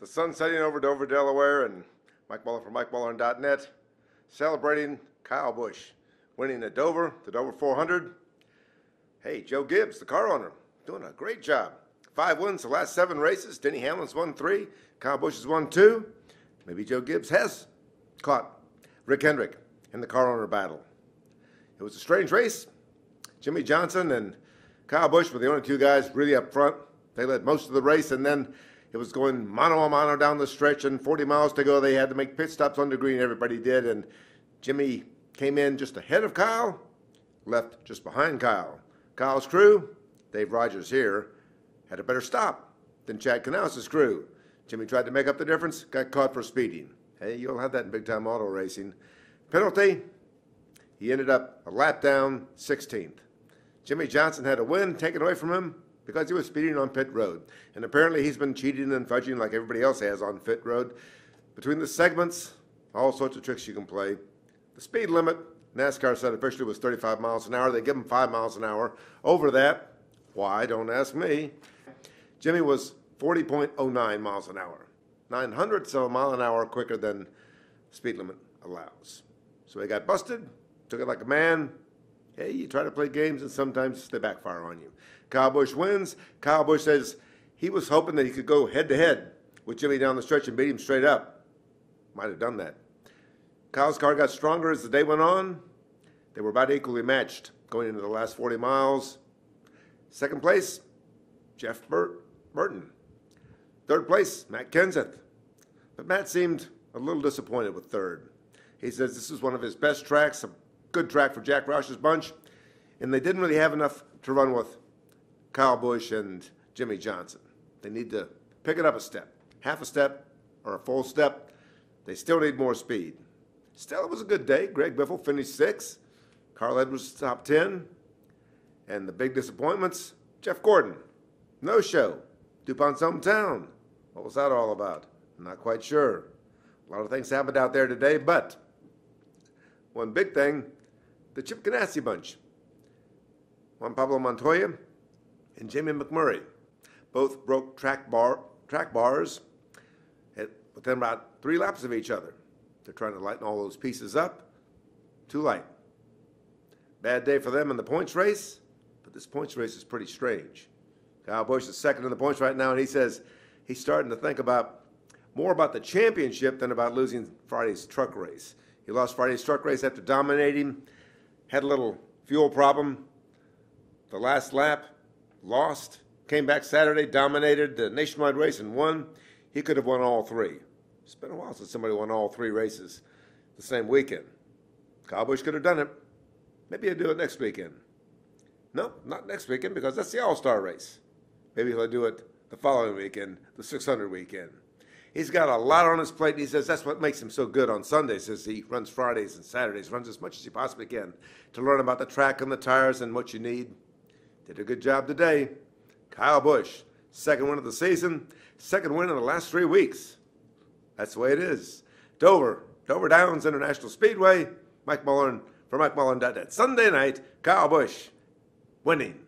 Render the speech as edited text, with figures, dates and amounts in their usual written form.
The sun's setting over Dover, Delaware, and Mike Muller from MikeMuller.net celebrating Kyle Busch winning at Dover, the Dover 400. Hey, Joe Gibbs, the car owner, doing a great job. 5 wins the last 7 races. Denny Hamlin's won 3. Kyle Busch has won 2. Maybe Joe Gibbs has caught Rick Hendrick in the car owner battle. It was a strange race. Jimmie Johnson and Kyle Busch were the only 2 guys really up front. They led most of the race, and then it was going mano a mano down the stretch, and 40 miles to go. They had to make pit stops on the green. Everybody did, and Jimmie came in just ahead of Kyle, left just behind Kyle. Kyle's crew, Dave Rogers here, had a better stop than Chad Knaus's crew. Jimmie tried to make up the difference, got caught for speeding. Hey, you'll have that in big-time auto racing. Penalty, he ended up a lap down, 16th. Jimmie Johnson had a win taken away from him because he was speeding on pit road. And apparently he's been cheating and fudging like everybody else has on pit road. Between the segments, all sorts of tricks you can play. The speed limit, NASCAR said officially was 35 miles an hour. They give him 5 miles an hour. Over that, why, don't ask me. Jimmie was 40.09 miles an hour. 900ths of a mile an hour quicker than speed limit allows. So he got busted, took it like a man. Hey, you try to play games and sometimes they backfire on you. Kyle Busch wins. Kyle Busch says he was hoping that he could go head-to-head with Jimmie down the stretch and beat him straight up. Might have done that. Kyle's car got stronger as the day went on. They were about equally matched going into the last 40 miles. Second place, Jeff Burton. Third place, Matt Kenseth. But Matt seemed a little disappointed with third. He says this is one of his best tracks, a good track for Jack Roush's bunch, and they didn't really have enough to run with Kyle Busch and Jimmie Johnson. They need to pick it up a step, half a step or a full step. They still need more speed. Still, it was a good day. Greg Biffle finished 6th. Carl Edwards top 10. And the big disappointments, Jeff Gordon, no show. DuPont's hometown. What was that all about? I'm not quite sure. A lot of things happened out there today, but one big thing, the Chip Ganassi bunch. Juan Pablo Montoya and Jamie McMurray both broke track bars within about 3 laps of each other. They're trying to lighten all those pieces up. Too light. Bad day for them in the points race, but this points race is pretty strange. Kyle Busch is second in the points right now, and he says he's starting to think more about the championship than about losing Friday's truck race. He lost Friday's truck race after dominating, had a little fuel problem. The last lap, lost, came back Saturday, dominated the nationwide race and won. He could have won all 3. It's been a while since somebody won all 3 races the same weekend. Kyle Busch could have done it. Maybe he'll do it next weekend. No, not next weekend because that's the All-Star race. Maybe he'll do it the following weekend, the 600 weekend. He's got a lot on his plate, and he says that's what makes him so good on Sundays is he runs Fridays and Saturdays, runs as much as he possibly can to learn about the track and the tires and what you need. Did a good job today. Kyle Busch, 2nd win of the season, 2nd win in the last 3 weeks. That's the way it is. Dover Downs International Speedway, Mike Muller for MikeMuller.net. Sunday night, Kyle Busch winning.